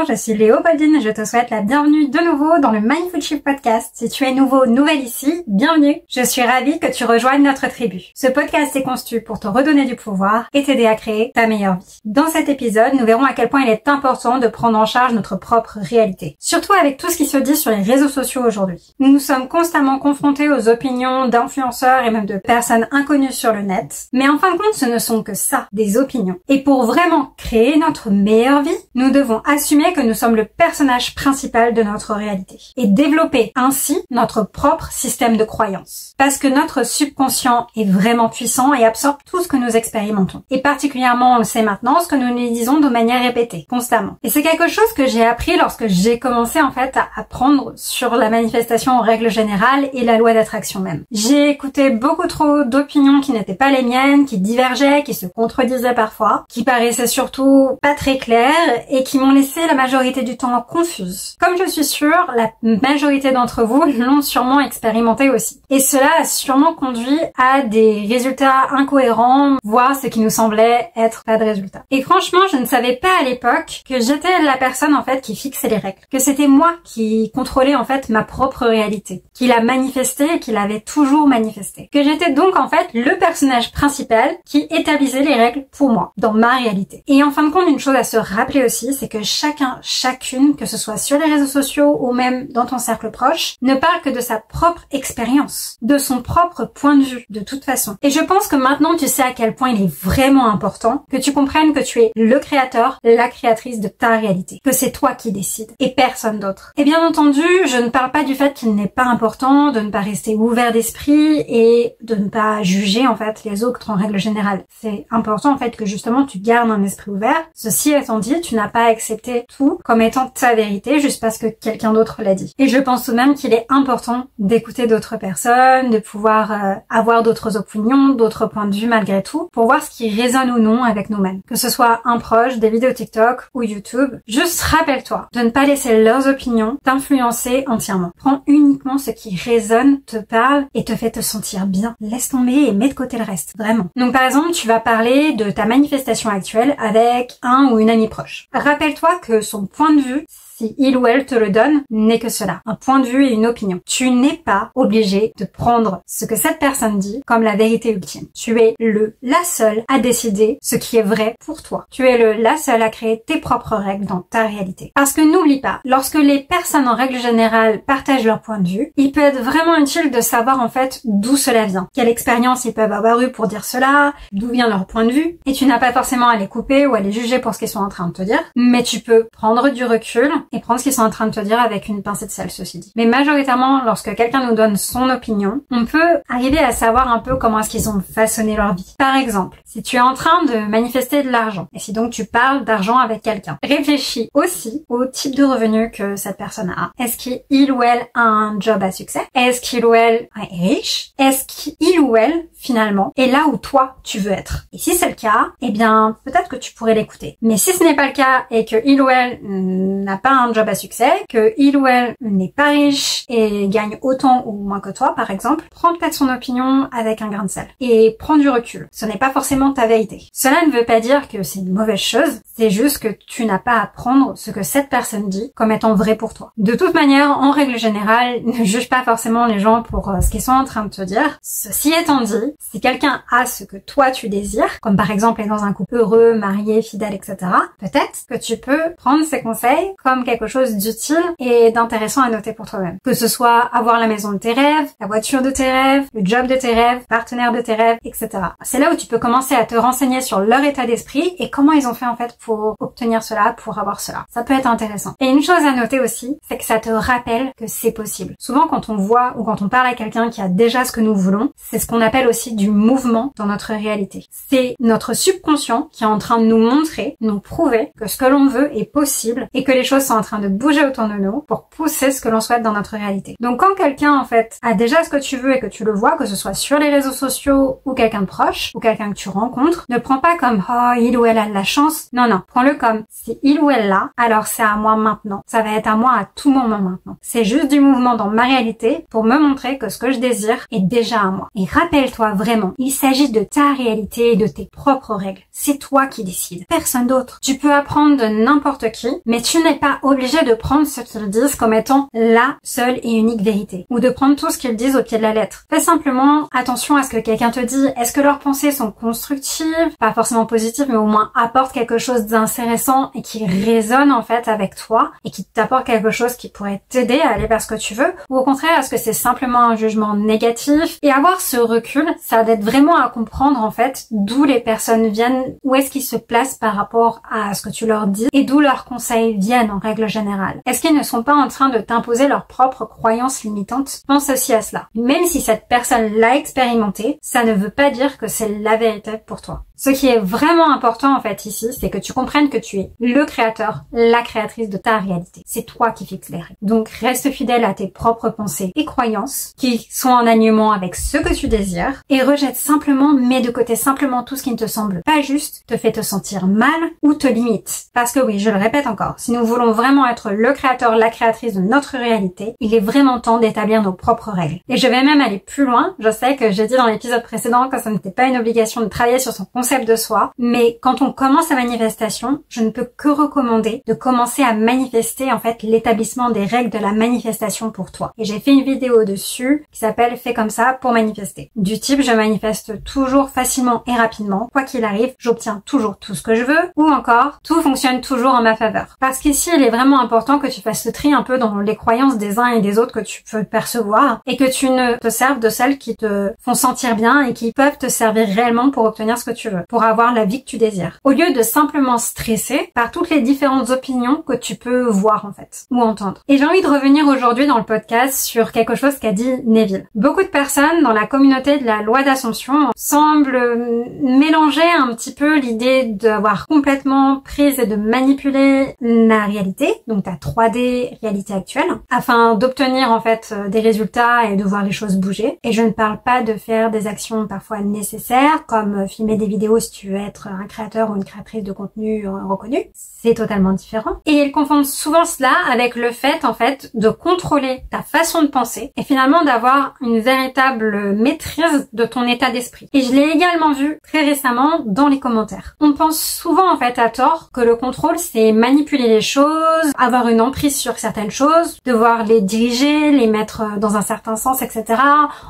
Bonjour, je suis Léopoldine et je te souhaite la bienvenue de nouveau dans le Mindful Shift Podcast. Si tu es nouveau, nouvelle ici, bienvenue. Je suis ravie que tu rejoignes notre tribu. Ce podcast est conçu pour te redonner du pouvoir et t'aider à créer ta meilleure vie. Dans cet épisode, nous verrons à quel point il est important de prendre en charge notre propre réalité. Surtout avec tout ce qui se dit sur les réseaux sociaux aujourd'hui. Nous sommes constamment confrontés aux opinions d'influenceurs et même de personnes inconnues sur le net. Mais en fin de compte, ce ne sont que ça, des opinions. Et pour vraiment créer notre meilleure vie, nous devons assumer que nous sommes le personnage principal de notre réalité et développer ainsi notre propre système de croyances. Parce que notre subconscient est vraiment puissant et absorbe tout ce que nous expérimentons. Et particulièrement, on le sait maintenant, ce que nous nous disons de manière répétée, constamment. Et c'est quelque chose que j'ai appris lorsque j'ai commencé en fait à apprendre sur la manifestation en règle générale et la loi d'attraction même. J'ai écouté beaucoup trop d'opinions qui n'étaient pas les miennes, qui divergeaient, qui se contredisaient parfois, qui paraissaient surtout pas très claires et qui m'ont laissé la majorité du temps confuse. Comme je suis sûre, la majorité d'entre vous l'ont sûrement expérimenté aussi. Et cela a sûrement conduit à des résultats incohérents, voire ce qui nous semblait être pas de résultats. Et franchement, je ne savais pas à l'époque que j'étais la personne en fait qui fixait les règles, que c'était moi qui contrôlais en fait ma propre réalité, qui la manifestait et qui l'avait toujours manifestée. Que j'étais donc en fait le personnage principal qui établissait les règles pour moi, dans ma réalité. Et en fin de compte, une chose à se rappeler aussi, c'est que chacune, que ce soit sur les réseaux sociaux ou même dans ton cercle proche, ne parle que de sa propre expérience, de son propre point de vue, de toute façon. Et je pense que maintenant tu sais à quel point il est vraiment important que tu comprennes que tu es le créateur, la créatrice de ta réalité, que c'est toi qui décides et personne d'autre. Et bien entendu, je ne parle pas du fait qu'il n'est pas important de ne pas rester ouvert d'esprit et de ne pas juger en fait les autres en règle générale. C'est important en fait que justement tu gardes un esprit ouvert. Ceci étant dit, tu n'as pas accepté tout comme étant ta vérité juste parce que quelqu'un d'autre l'a dit. Et je pense tout de même qu'il est important d'écouter d'autres personnes, de pouvoir avoir d'autres opinions, d'autres points de vue malgré tout, pour voir ce qui résonne ou non avec nous-mêmes. Que ce soit un proche, des vidéos TikTok ou YouTube, juste rappelle-toi de ne pas laisser leurs opinions t'influencer entièrement. Prends uniquement ce qui résonne, te parle et te fait te sentir bien. Laisse tomber et mets de côté le reste, vraiment. Donc par exemple, tu vas parler de ta manifestation actuelle avec un ou une amie proche. Rappelle-toi que son point de vue, si il ou elle te le donne, n'est que cela, un point de vue et une opinion. Tu n'es pas obligé de prendre ce que cette personne dit comme la vérité ultime. Tu es la seule à décider ce qui est vrai pour toi. Tu es la seule à créer tes propres règles dans ta réalité. Parce que n'oublie pas, lorsque les personnes en règle générale partagent leur point de vue, il peut être vraiment utile de savoir en fait d'où cela vient, quelle expérience ils peuvent avoir eu pour dire cela, d'où vient leur point de vue. Et tu n'as pas forcément à les couper ou à les juger pour ce qu'ils sont en train de te dire, mais tu peux prendre du recul et prendre ce qu'ils sont en train de te dire avec une pincée de sel, ceci dit. Mais majoritairement, lorsque quelqu'un nous donne son opinion, on peut arriver à savoir un peu comment est-ce qu'ils ont façonné leur vie. Par exemple, si tu es en train de manifester de l'argent, et si donc tu parles d'argent avec quelqu'un, réfléchis aussi au type de revenu que cette personne a. Est-ce qu'il ou elle a un job à succès? Est-ce qu'il ou elle est riche? Est-ce qu'il ou elle, finalement, est là où toi, tu veux être? Et si c'est le cas, eh bien, peut-être que tu pourrais l'écouter. Mais si ce n'est pas le cas et que il ou elle n'a pas un job à succès, que il ou elle n'est pas riche et gagne autant ou moins que toi, par exemple, prends peut-être son opinion avec un grain de sel et prends du recul. Ce n'est pas forcément ta vérité. Cela ne veut pas dire que c'est une mauvaise chose, c'est juste que tu n'as pas à prendre ce que cette personne dit comme étant vrai pour toi. De toute manière, en règle générale, ne juge pas forcément les gens pour ce qu'ils sont en train de te dire. Ceci étant dit, si quelqu'un a ce que toi tu désires, comme par exemple être dans un couple heureux, marié, fidèle, etc., peut-être que tu peux prendre ses conseils comme quelque chose d'utile et d'intéressant à noter pour toi-même. Que ce soit avoir la maison de tes rêves, la voiture de tes rêves, le job de tes rêves, partenaire de tes rêves, etc. C'est là où tu peux commencer à te renseigner sur leur état d'esprit et comment ils ont fait en fait pour obtenir cela, pour avoir cela. Ça peut être intéressant. Et une chose à noter aussi, c'est que ça te rappelle que c'est possible. Souvent quand on voit ou quand on parle à quelqu'un qui a déjà ce que nous voulons, c'est ce qu'on appelle aussi du mouvement dans notre réalité. C'est notre subconscient qui est en train de nous montrer, nous prouver que ce que l'on veut est possible et que les choses sont en train de bouger autour de nous pour pousser ce que l'on souhaite dans notre réalité. Donc quand quelqu'un en fait a déjà ce que tu veux et que tu le vois, que ce soit sur les réseaux sociaux ou quelqu'un de proche ou quelqu'un que tu rencontres, ne prends pas comme oh il ou elle a de la chance. Non, prends-le comme si il ou elle l'a, alors c'est à moi maintenant. Ça va être à moi à tout moment maintenant. C'est juste du mouvement dans ma réalité pour me montrer que ce que je désire est déjà à moi. Et rappelle-toi vraiment, il s'agit de ta réalité et de tes propres règles. C'est toi qui décides, personne d'autre. Tu peux apprendre de n'importe qui, mais tu n'es pas obligé de prendre ce qu'ils disent comme étant la seule et unique vérité, ou de prendre tout ce qu'ils disent au pied de la lettre. Fais simplement attention à ce que quelqu'un te dit. Est-ce que leurs pensées sont constructives, pas forcément positives, mais au moins apportent quelque chose d'intéressant et qui résonne en fait avec toi et qui t'apporte quelque chose qui pourrait t'aider à aller vers ce que tu veux, ou au contraire, est-ce que c'est simplement un jugement négatif? Et avoir ce recul, ça aide vraiment à comprendre en fait d'où les personnes viennent, où est-ce qu'ils se placent par rapport à ce que tu leur dis et d'où leurs conseils viennent en règle générale. Est-ce qu'ils ne sont pas en train de t'imposer leurs propres croyances limitantes? Pense aussi à cela. Même si cette personne l'a expérimenté, ça ne veut pas dire que c'est la vérité pour toi. Ce qui est vraiment important en fait ici, c'est que tu comprennes que tu es le créateur, la créatrice de ta réalité. C'est toi qui fixes les règles. Donc reste fidèle à tes propres pensées et croyances qui sont en alignement avec ce que tu désires et rejette simplement, mets de côté simplement tout ce qui ne te semble pas juste, te fait te sentir mal ou te limite. Parce que oui, je le répète encore, si nous voulons vraiment être le créateur, la créatrice de notre réalité, il est vraiment temps d'établir nos propres règles. Et je vais même aller plus loin. Je sais que j'ai dit dans l'épisode précédent que ça n'était pas une obligation de travailler sur son concept de soi, mais quand on commence la manifestation, je ne peux que recommander de commencer à manifester en fait l'établissement des règles de la manifestation pour toi. Et j'ai fait une vidéo dessus qui s'appelle Fais comme ça pour manifester. Du type, je manifeste toujours facilement et rapidement, quoi qu'il arrive, j'obtiens toujours tout ce que je veux, ou encore, tout fonctionne toujours en ma faveur. Parce qu'ici, il est vraiment important que tu fasses le tri un peu dans les croyances des uns et des autres que tu peux percevoir, et que tu ne te serves de celles qui te font sentir bien et qui peuvent te servir réellement pour obtenir ce que tu veux, pour avoir la vie que tu désires. Au lieu de simplement stresser par toutes les différentes opinions que tu peux voir en fait, ou entendre. Et j'ai envie de revenir aujourd'hui dans le podcast sur quelque chose qu'a dit Neville. Beaucoup de personnes dans la communauté de la loi d'Assomption semblent mélanger un petit peu l'idée d'avoir complètement prise et de manipuler la réalité, donc ta 3D réalité actuelle, afin d'obtenir en fait des résultats et de voir les choses bouger. Et je ne parle pas de faire des actions parfois nécessaires, comme filmer des vidéos si tu veux être un créateur ou une créatrice de contenu reconnu. C'est totalement différent. Et ils confondent souvent cela avec le fait, en fait, de contrôler ta façon de penser et finalement d'avoir une véritable maîtrise de ton état d'esprit. Et je l'ai également vu très récemment dans les commentaires. On pense souvent, en fait, à tort, que le contrôle, c'est manipuler les choses, avoir une emprise sur certaines choses, devoir les diriger, les mettre dans un certain sens, etc.,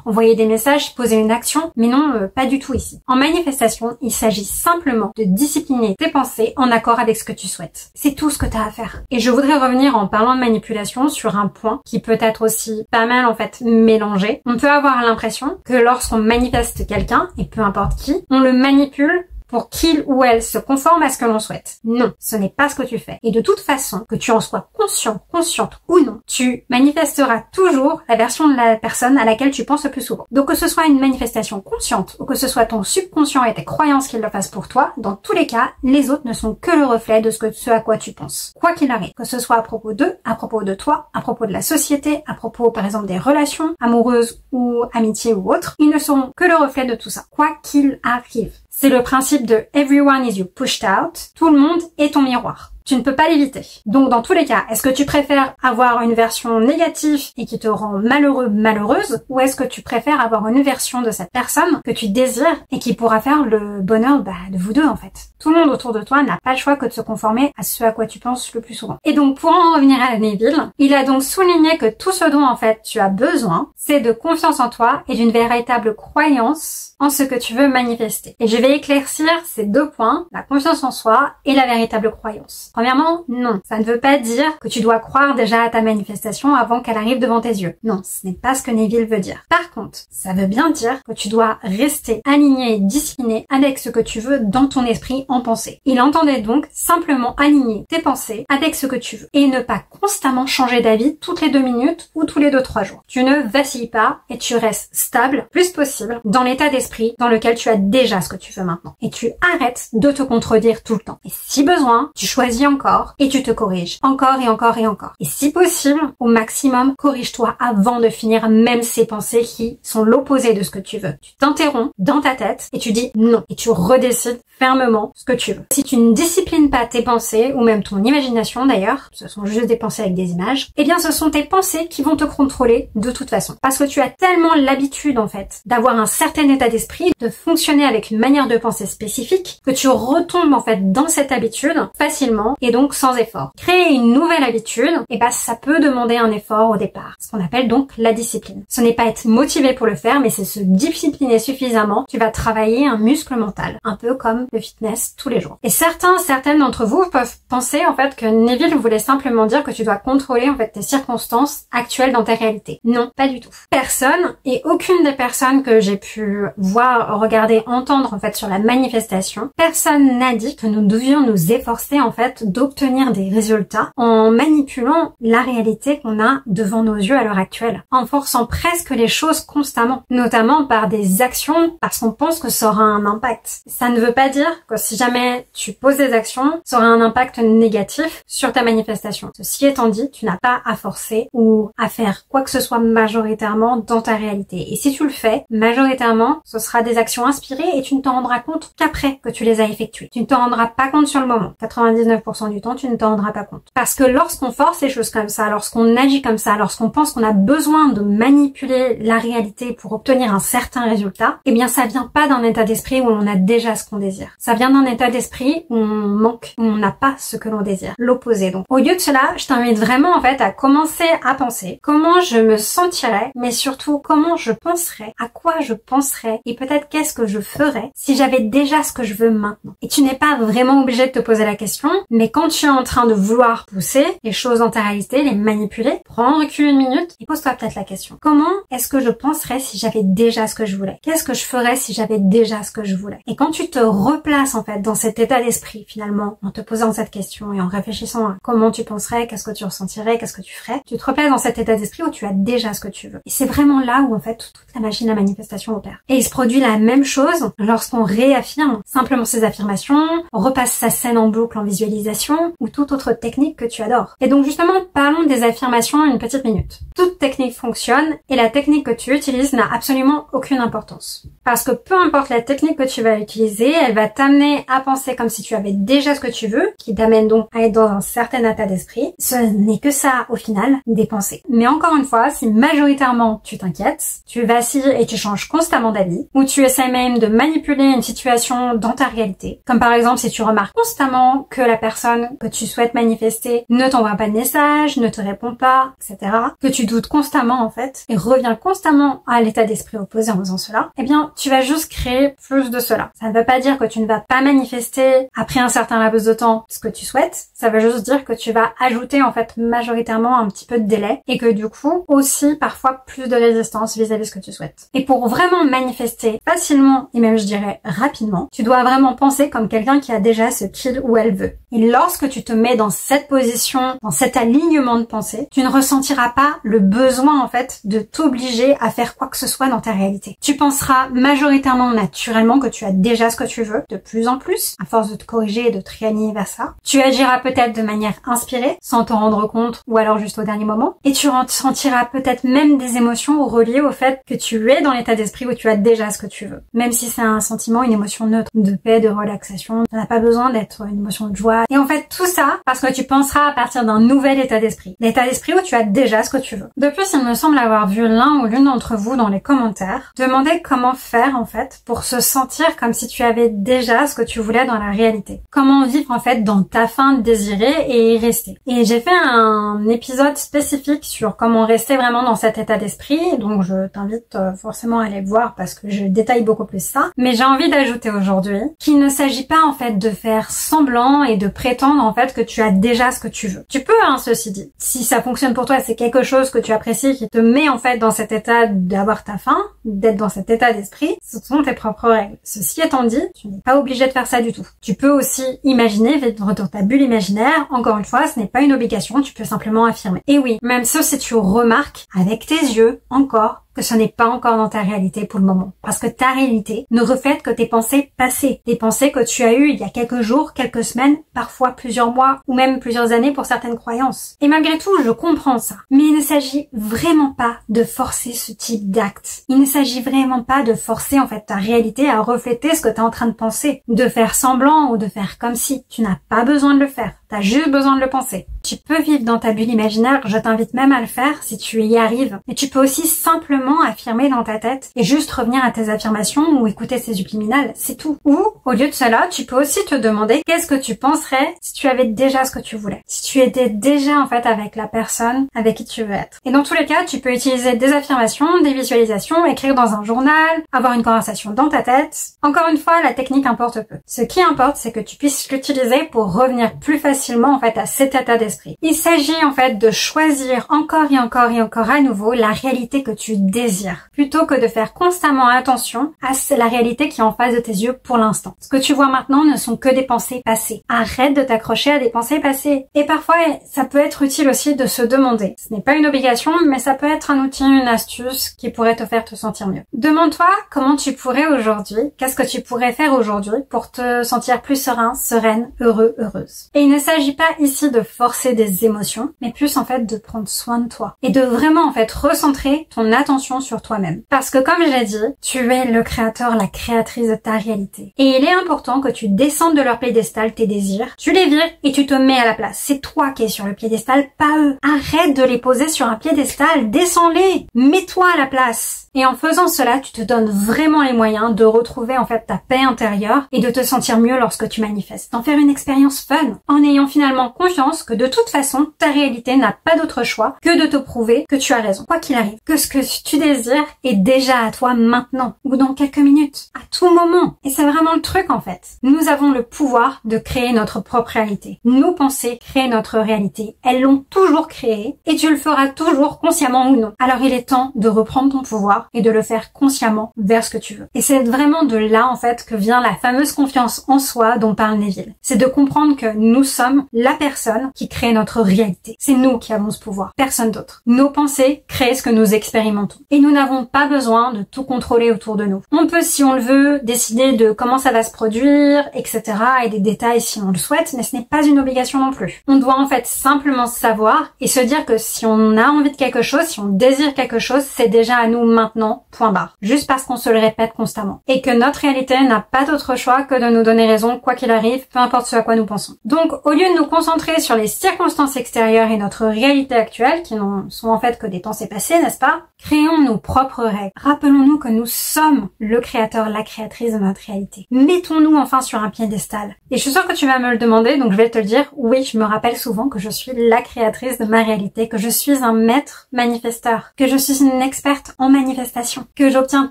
envoyer des messages, poser une action. Mais non, pas du tout ici. En manifestation, il s'agit simplement de discipliner tes pensées en accord avec ce que tu souhaites. C'est tout ce que tu as à faire. Et je voudrais revenir en parlant de manipulation sur un point qui peut être aussi pas mal en fait mélangé. On peut avoir l'impression que lorsqu'on manifeste quelqu'un, et peu importe qui, on le manipule pour qu'il ou elle se conforme à ce que l'on souhaite. Non, ce n'est pas ce que tu fais. Et de toute façon, que tu en sois conscient, consciente ou non, tu manifesteras toujours la version de la personne à laquelle tu penses le plus souvent. Donc que ce soit une manifestation consciente ou que ce soit ton subconscient et tes croyances qui le fassent pour toi, dans tous les cas, les autres ne sont que le reflet de ce à quoi tu penses. Quoi qu'il arrive, que ce soit à propos d'eux, à propos de toi, à propos de la société, à propos par exemple des relations amoureuses ou amitiés ou autres, ils ne sont que le reflet de tout ça. Quoi qu'il arrive. C'est le principe de everyone is you pushed out. Tout le monde est ton miroir. Tu ne peux pas l'éviter. Donc dans tous les cas, est-ce que tu préfères avoir une version négative et qui te rend malheureux, malheureuse, ou est-ce que tu préfères avoir une version de cette personne que tu désires et qui pourra faire le bonheur de vous deux en fait. Tout le monde autour de toi n'a pas le choix que de se conformer à ce à quoi tu penses le plus souvent. Et donc pour en revenir à Neville, il a donc souligné que tout ce dont en fait tu as besoin, c'est de confiance en toi et d'une véritable croyance en ce que tu veux manifester. Et je vais éclaircir ces deux points, la confiance en soi et la véritable croyance. Premièrement, non. Ça ne veut pas dire que tu dois croire déjà à ta manifestation avant qu'elle arrive devant tes yeux. Non, ce n'est pas ce que Neville veut dire. Par contre, ça veut bien dire que tu dois rester aligné et discipliné avec ce que tu veux dans ton esprit en pensée. Il entendait donc simplement aligner tes pensées avec ce que tu veux et ne pas constamment changer d'avis toutes les 2 minutes ou tous les 2-3 jours. Tu ne vacilles pas et tu restes stable, plus possible, dans l'état d'esprit dans lequel tu as déjà ce que tu veux maintenant. Et tu arrêtes de te contredire tout le temps. Et si besoin, tu choisis dis encore et tu te corriges encore et encore et encore. Et si possible, au maximum, corrige-toi avant de finir même ces pensées qui sont l'opposé de ce que tu veux. Tu t'interromps dans ta tête et tu dis non et tu redécides fermement ce que tu veux. Si tu ne disciplines pas tes pensées ou même ton imagination d'ailleurs, ce sont juste des pensées avec des images, eh bien ce sont tes pensées qui vont te contrôler de toute façon. Parce que tu as tellement l'habitude en fait d'avoir un certain état d'esprit, de fonctionner avec une manière de penser spécifique, que tu retombes en fait dans cette habitude facilement et donc sans effort. Créer une nouvelle habitude, eh ben ça peut demander un effort au départ, ce qu'on appelle donc la discipline. Ce n'est pas être motivé pour le faire, mais c'est se discipliner suffisamment. Tu vas travailler un muscle mental, un peu comme le fitness tous les jours. Et certaines d'entre vous peuvent penser en fait que Neville voulait simplement dire que tu dois contrôler en fait tes circonstances actuelles dans ta réalité. Non, pas du tout. Personne et aucune des personnes que j'ai pu voir, regarder, entendre en fait sur la manifestation, personne n'a dit que nous devions nous efforcer en fait d'obtenir des résultats en manipulant la réalité qu'on a devant nos yeux à l'heure actuelle, en forçant presque les choses constamment, notamment par des actions parce qu'on pense que ça aura un impact. Ça ne veut pas dire que si jamais tu poses des actions, ça aura un impact négatif sur ta manifestation. Ceci étant dit, tu n'as pas à forcer ou à faire quoi que ce soit majoritairement dans ta réalité. Et si tu le fais, majoritairement, ce sera des actions inspirées et tu ne t'en rendras compte qu'après que tu les as effectuées. Tu ne t'en rendras pas compte sur le moment. 99% du temps, tu ne t'en rendras pas compte. Parce que lorsqu'on force les choses comme ça, lorsqu'on agit comme ça, lorsqu'on pense qu'on a besoin de manipuler la réalité pour obtenir un certain résultat, eh bien ça vient pas d'un état d'esprit où on a déjà ce qu'on désire. Ça vient d'un état d'esprit où on manque, où on n'a pas ce que l'on désire. L'opposé donc. Au lieu de cela, je t'invite vraiment en fait à commencer à penser comment je me sentirais, mais surtout comment je penserais, à quoi je penserais et peut-être qu'est-ce que je ferais si j'avais déjà ce que je veux maintenant. Et tu n'es pas vraiment obligé de te poser la question, mais quand tu es en train de vouloir pousser les choses dans ta réalité, les manipuler, prends un recul une minute et pose-toi peut-être la question. Comment est-ce que je penserais si j'avais déjà ce que je voulais? Qu'est-ce que je ferais si j'avais déjà ce que je voulais? Et quand tu te replaces en fait dans cet état d'esprit finalement, en te posant cette question et en réfléchissant à comment tu penserais, qu'est-ce que tu ressentirais, qu'est-ce que tu ferais, tu te replaces dans cet état d'esprit où tu as déjà ce que tu veux. Et c'est vraiment là où en fait toute la machine à manifestation opère. Et il se produit la même chose lorsqu'on réaffirme simplement ses affirmations, repasse sa scène en boucle en visualisation ou toute autre technique que tu adores. Et donc justement, parlons des affirmations une petite minute. Toute technique fonctionne et la technique que tu utilises n'a absolument aucune importance. Parce que peu importe la technique que tu vas utiliser, elle va t'amener à penser comme si tu avais déjà ce que tu veux, qui t'amène donc à être dans un certain état d'esprit. Ce n'est que ça, au final, des pensées. Mais encore une fois, si majoritairement tu t'inquiètes, tu vacilles et tu changes constamment d'avis, ou tu essaies même de manipuler une situation dans ta réalité, comme par exemple si tu remarques constamment que la personne que tu souhaites manifester ne t'envoie pas de message, ne te répond pas, etc., que tu doutes constamment en fait, et reviens constamment à l'état d'esprit opposé en faisant cela, eh bien tu vas juste créer plus de cela. Ça ne veut pas dire que tu ne vas pas manifester après un certain laps de temps ce que tu souhaites, ça veut juste dire que tu vas ajouter en fait majoritairement un petit peu de délai et que du coup aussi parfois plus de résistance vis-à-vis de ce que tu souhaites. Et pour vraiment manifester facilement et même je dirais rapidement, tu dois vraiment penser comme quelqu'un qui a déjà ce qu'il ou elle veut. Et lorsque tu te mets dans cette position, dans cet alignement de pensée, tu ne ressentiras pas le besoin en fait de t'obliger à faire quoi que ce soit dans ta réalité. Tu penseras majoritairement naturellement que tu as déjà ce que tu veux, de plus en plus, à force de te corriger et de te réaligner vers ça. Tu agiras peut-être de manière inspirée, sans t'en rendre compte, ou alors juste au dernier moment. Et tu ressentiras peut-être même des émotions reliées au fait que tu es dans l'état d'esprit où tu as déjà ce que tu veux. Même si c'est un sentiment, une émotion neutre, de paix, de relaxation, ça n'a pas besoin d'être une émotion de joie. Et en fait, tout ça, parce que tu penseras à partir d'un nouvel état d'esprit. L'état d'esprit où tu as déjà ce que tu veux. De plus, il me semble avoir vu l'un ou l'une d'entre vous dans les commentaires demander comment faire en fait pour se sentir comme si tu avais déjà ce que tu voulais dans la réalité. Comment vivre en fait dans ta faim désirée et y rester. Et j'ai fait un épisode spécifique sur comment rester vraiment dans cet état d'esprit, donc je t'invite forcément à aller voir parce que je détaille beaucoup plus ça. Mais j'ai envie d'ajouter aujourd'hui qu'il ne s'agit pas en fait de faire semblant et de prétendre en fait que tu as déjà ce que tu veux. Tu peux, ceci dit. Si ça fonctionne pour toi, c'est quelque chose que tu apprécies, qui te met en fait dans cet état d'avoir ta faim, d'être dans cet état d'esprit, ce sont tes propres règles. Ceci étant dit, tu n'es pas obligé de faire ça du tout. Tu peux aussi imaginer, vivre dans ta bulle imaginaire. Encore une fois, ce n'est pas une obligation, tu peux simplement affirmer. Et oui, même si tu remarques avec tes yeux, encore que ce n'est pas encore dans ta réalité pour le moment. Parce que ta réalité ne reflète que tes pensées passées, des pensées que tu as eues il y a quelques jours, quelques semaines, parfois plusieurs mois ou même plusieurs années pour certaines croyances. Et malgré tout, je comprends ça. Mais il ne s'agit vraiment pas de forcer ce type d'acte. Il ne s'agit vraiment pas de forcer en fait ta réalité à refléter ce que tu es en train de penser, de faire semblant ou de faire comme si. Tu n'as pas besoin de le faire. T'as juste besoin de le penser. Tu peux vivre dans ta bulle imaginaire, je t'invite même à le faire si tu y arrives. Mais tu peux aussi simplement affirmer dans ta tête et juste revenir à tes affirmations ou écouter ces subliminales, c'est tout. Ou, au lieu de cela, tu peux aussi te demander qu'est-ce que tu penserais si tu avais déjà ce que tu voulais. Si tu étais déjà en fait avec la personne avec qui tu veux être. Et dans tous les cas, tu peux utiliser des affirmations, des visualisations, écrire dans un journal, avoir une conversation dans ta tête. Encore une fois, la technique importe peu. Ce qui importe, c'est que tu puisses l'utiliser pour revenir plus facilement en fait à cet état d'esprit. Il s'agit en fait de choisir encore et encore et encore à nouveau la réalité que tu désires, plutôt que de faire constamment attention à la réalité qui est en face de tes yeux pour l'instant. Ce que tu vois maintenant ne sont que des pensées passées. Arrête de t'accrocher à des pensées passées. Et parfois, ça peut être utile aussi de se demander. Ce n'est pas une obligation, mais ça peut être un outil, une astuce qui pourrait te faire te sentir mieux. Demande-toi comment tu pourrais aujourd'hui, qu'est-ce que tu pourrais faire aujourd'hui pour te sentir plus serein, sereine, heureux, heureuse. Et il ne s'agit pas ici de forcer des émotions, mais plus en fait de prendre soin de toi et de vraiment en fait recentrer ton attention sur toi-même. Parce que comme j'ai dit, tu es le créateur, la créatrice de ta réalité. Et il est important que tu descendes de leur piédestal tes désirs, tu les vires et tu te mets à la place. C'est toi qui es sur le piédestal, pas eux. Arrête de les poser sur un piédestal, descends-les, mets-toi à la place. Et en faisant cela, tu te donnes vraiment les moyens de retrouver en fait ta paix intérieure et de te sentir mieux lorsque tu manifestes. D'en faire une expérience fun, en ayant finalement confiance que de toute façon, ta réalité n'a pas d'autre choix que de te prouver que tu as raison. Quoi qu'il arrive, que ce que tu désires est déjà à toi maintenant ou dans quelques minutes, à tout moment. Et c'est vraiment le truc en fait. Nous avons le pouvoir de créer notre propre réalité. Nos pensées créent notre réalité. Elles l'ont toujours créée et tu le feras toujours consciemment ou non. Alors il est temps de reprendre ton pouvoir et de le faire consciemment vers ce que tu veux. Et c'est vraiment de là en fait que vient la fameuse confiance en soi dont parle Neville. C'est de comprendre que nous sommes la personne qui crée notre réalité. C'est nous qui avons ce pouvoir, personne d'autre. Nos pensées créent ce que nous expérimentons. Et nous n'avons pas besoin de tout contrôler autour de nous. On peut, si on le veut, décider de comment ça va se produire, etc. et des détails si on le souhaite, mais ce n'est pas une obligation non plus. On doit en fait simplement savoir et se dire que si on a envie de quelque chose, si on désire quelque chose, c'est déjà à nous maintenant, point barre. Juste parce qu'on se le répète constamment. Et que notre réalité n'a pas d'autre choix que de nous donner raison, quoi qu'il arrive, peu importe ce à quoi nous pensons. Donc, au lieu de nous concentrer sur les circonstances extérieures et notre réalité actuelle, qui n'en sont en fait que des pensées passées, n'est-ce pas? Créons nos propres règles. Rappelons-nous que nous sommes le créateur, la créatrice de notre réalité. Mettons-nous enfin sur un piédestal. Et je suis sûre que tu vas me le demander, donc je vais te le dire. Oui, je me rappelle souvent que je suis la créatrice de ma réalité, que je suis un maître manifesteur, que je suis une experte en manifestation, que j'obtiens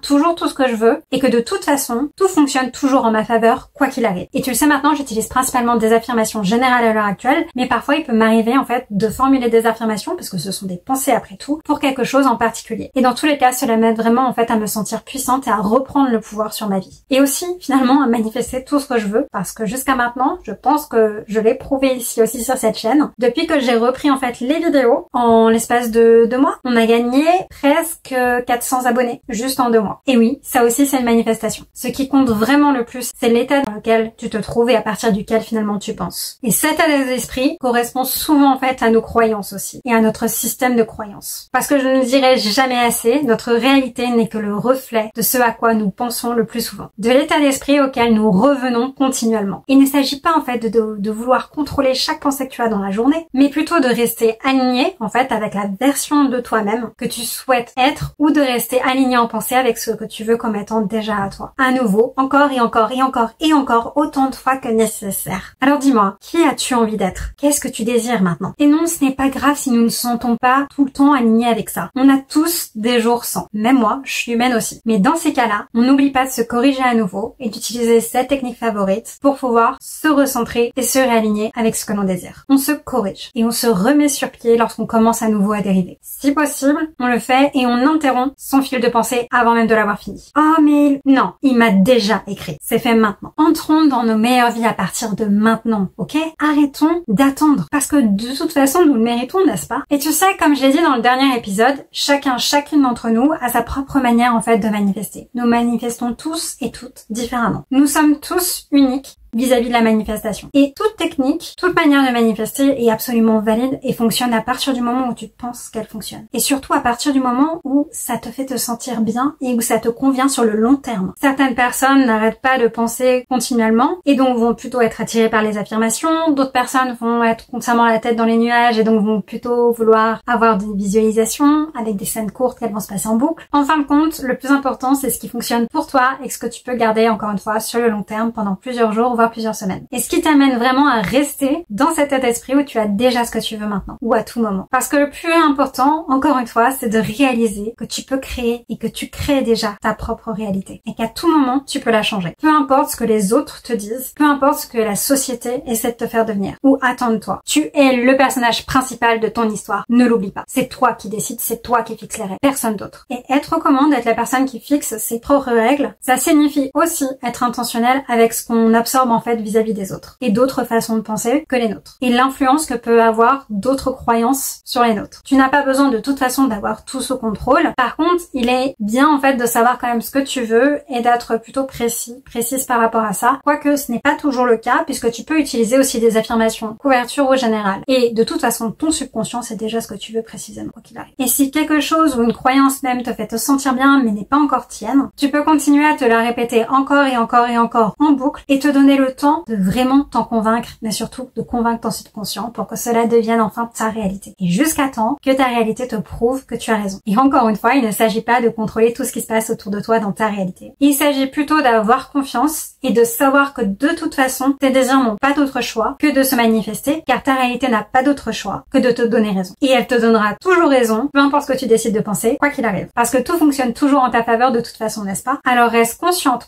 toujours tout ce que je veux et que de toute façon, tout fonctionne toujours en ma faveur, quoi qu'il arrive. Et tu le sais maintenant, j'utilise principalement des affirmations générales à l'heure actuelle, mais parfois il peut m'arriver en fait de formuler des affirmations, parce que ce sont des pensées après tout, pour quelque chose en particulier. Et dans tous les cas, cela m'aide vraiment en fait à me sentir puissante et à reprendre le pouvoir sur ma vie. Et aussi, finalement, à manifester tout ce que je veux, parce que jusqu'à maintenant, je pense que je l'ai prouvé ici aussi sur cette chaîne. Depuis que j'ai repris en fait les vidéos, en l'espace de 2 mois, on a gagné presque 400 abonnés, juste en 2 mois. Et oui, ça aussi c'est une manifestation. Ce qui compte vraiment le plus, c'est l'état dans lequel tu te trouves et à partir duquel finalement tu penses. Et cet état d'esprit correspond souvent en fait à nos croyances aussi, et à notre système de croyances. Parce que je ne dirai jamais assez, notre réalité n'est que le reflet de ce à quoi nous pensons le plus souvent. De l'état d'esprit auquel nous revenons continuellement. Il ne s'agit pas en fait de vouloir contrôler chaque pensée que tu as dans la journée, mais plutôt de rester aligné en fait avec la version de toi-même que tu souhaites être, ou de rester aligné en pensée avec ce que tu veux comme étant déjà à toi. À nouveau, encore et encore et encore et encore autant de fois que nécessaire. Alors dis-moi, qui as-tu envie d'être? Qu'est-ce que tu désires maintenant? Et non, ce n'est pas grave si nous ne nous sentons pas tout le temps alignés avec ça. On a tous des jours sans. Même moi, je suis humaine aussi. Mais dans ces cas-là, on n'oublie pas de se corriger à nouveau et d'utiliser cette technique favorite pour pouvoir se recentrer et se réaligner avec ce que l'on désire. On se corrige et on se remet sur pied lorsqu'on commence à nouveau à dériver. Si possible, on le fait et on interrompt son fil de pensée avant même de l'avoir fini. Oh mais non, il m'a déjà écrit. C'est fait maintenant. Entrons dans nos meilleures vies à partir de maintenant, ok? arrêtons d'attendre. Parce que de toute façon, nous le méritons, n'est-ce pas? Et tu sais, comme je l'ai dit dans le dernier épisode, chacune d'entre nous a sa propre manière en fait de manifester. Nous manifestons tous et toutes différemment. Nous sommes tous uniques vis-à-vis de la manifestation. Et toute technique, toute manière de manifester est absolument valide et fonctionne à partir du moment où tu penses qu'elle fonctionne. Et surtout à partir du moment où ça te fait te sentir bien et où ça te convient sur le long terme. Certaines personnes n'arrêtent pas de penser continuellement et donc vont plutôt être attirées par les affirmations. D'autres personnes vont être constamment la tête dans les nuages et donc vont plutôt vouloir avoir des visualisations avec des scènes courtes qu'elles vont se passer en boucle. En fin de compte, le plus important, c'est ce qui fonctionne pour toi et ce que tu peux garder encore une fois sur le long terme pendant plusieurs jours, plusieurs semaines. Et ce qui t'amène vraiment à rester dans cet état d'esprit où tu as déjà ce que tu veux maintenant, ou à tout moment. Parce que le plus important, encore une fois, c'est de réaliser que tu peux créer et que tu crées déjà ta propre réalité. Et qu'à tout moment, tu peux la changer. Peu importe ce que les autres te disent, peu importe ce que la société essaie de te faire devenir, ou attend de toi. Tu es le personnage principal de ton histoire. Ne l'oublie pas. C'est toi qui décides, c'est toi qui fixes les règles. Personne d'autre. Et être comment d'être la personne qui fixe ses propres règles, ça signifie aussi être intentionnel avec ce qu'on absorbe en fait vis-à-vis des autres et d'autres façons de penser que les nôtres et l'influence que peut avoir d'autres croyances sur les nôtres. Tu n'as pas besoin de toute façon d'avoir tout sous contrôle. Par contre, il est bien en fait de savoir quand même ce que tu veux et d'être plutôt précise par rapport à ça. Quoique ce n'est pas toujours le cas puisque tu peux utiliser aussi des affirmations, couverture au général. Et de toute façon, ton subconscient c'est déjà ce que tu veux précisément quoi qu'il arrive. Et si quelque chose ou une croyance même te fait te sentir bien mais n'est pas encore tienne, tu peux continuer à te la répéter encore et encore et encore en boucle et te donner le temps de vraiment t'en convaincre, mais surtout de convaincre ton subconscient pour que cela devienne enfin ta réalité. Et jusqu'à temps que ta réalité te prouve que tu as raison. Et encore une fois, il ne s'agit pas de contrôler tout ce qui se passe autour de toi dans ta réalité. Il s'agit plutôt d'avoir confiance et de savoir que de toute façon, tes désirs n'ont pas d'autre choix que de se manifester, car ta réalité n'a pas d'autre choix que de te donner raison. Et elle te donnera toujours raison, peu importe ce que tu décides de penser, quoi qu'il arrive. Parce que tout fonctionne toujours en ta faveur de toute façon, n'est-ce pas? Alors reste conscient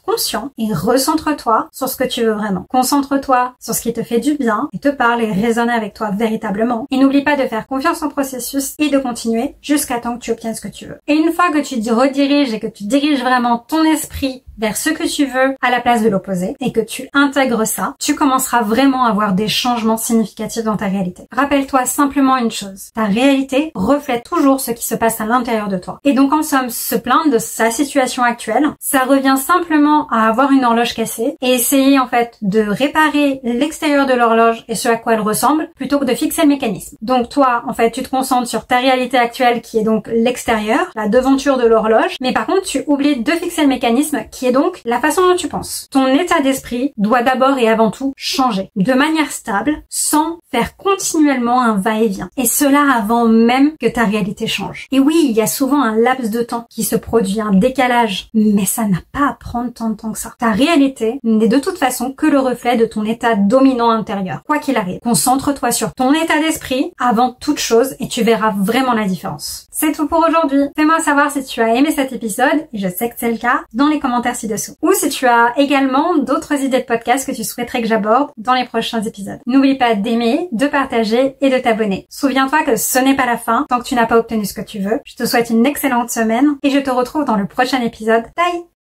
et recentre-toi sur ce que tu veux vraiment. Concentre-toi sur ce qui te fait du bien et te parle et résonne avec toi véritablement. Et n'oublie pas de faire confiance au processus et de continuer jusqu'à temps que tu obtiennes ce que tu veux. Et une fois que tu rediriges et que tu diriges vraiment ton esprit vers ce que tu veux à la place de l'opposé et que tu intègres ça, tu commenceras vraiment à voir des changements significatifs dans ta réalité. Rappelle-toi simplement une chose. Ta réalité reflète toujours ce qui se passe à l'intérieur de toi. Et donc en somme, se plaindre de sa situation actuelle, ça revient simplement à avoir une horloge cassée et essayer en fait de réparer l'extérieur de l'horloge et ce à quoi elle ressemble plutôt que de fixer le mécanisme. Donc toi, en fait, tu te concentres sur ta réalité actuelle qui est donc l'extérieur, la devanture de l'horloge, mais par contre, tu oublies de fixer le mécanisme qui est donc la façon dont tu penses. Ton état d'esprit doit d'abord et avant tout changer de manière stable sans faire continuellement un va-et-vient. Et cela avant même que ta réalité change. Et oui, il y a souvent un laps de temps qui se produit, un décalage, mais ça n'a pas à prendre tant de temps que ça. Ta réalité n'est de toute façon que le reflet de ton état dominant intérieur. Quoi qu'il arrive, concentre-toi sur ton état d'esprit avant toute chose et tu verras vraiment la différence. C'est tout pour aujourd'hui. Fais-moi savoir si tu as aimé cet épisode, et je sais que c'est le cas, dans les commentaires ci-dessous. Ou si tu as également d'autres idées de podcasts que tu souhaiterais que j'aborde dans les prochains épisodes. N'oublie pas d'aimer, de partager et de t'abonner. Souviens-toi que ce n'est pas la fin tant que tu n'as pas obtenu ce que tu veux. Je te souhaite une excellente semaine et je te retrouve dans le prochain épisode. Bye!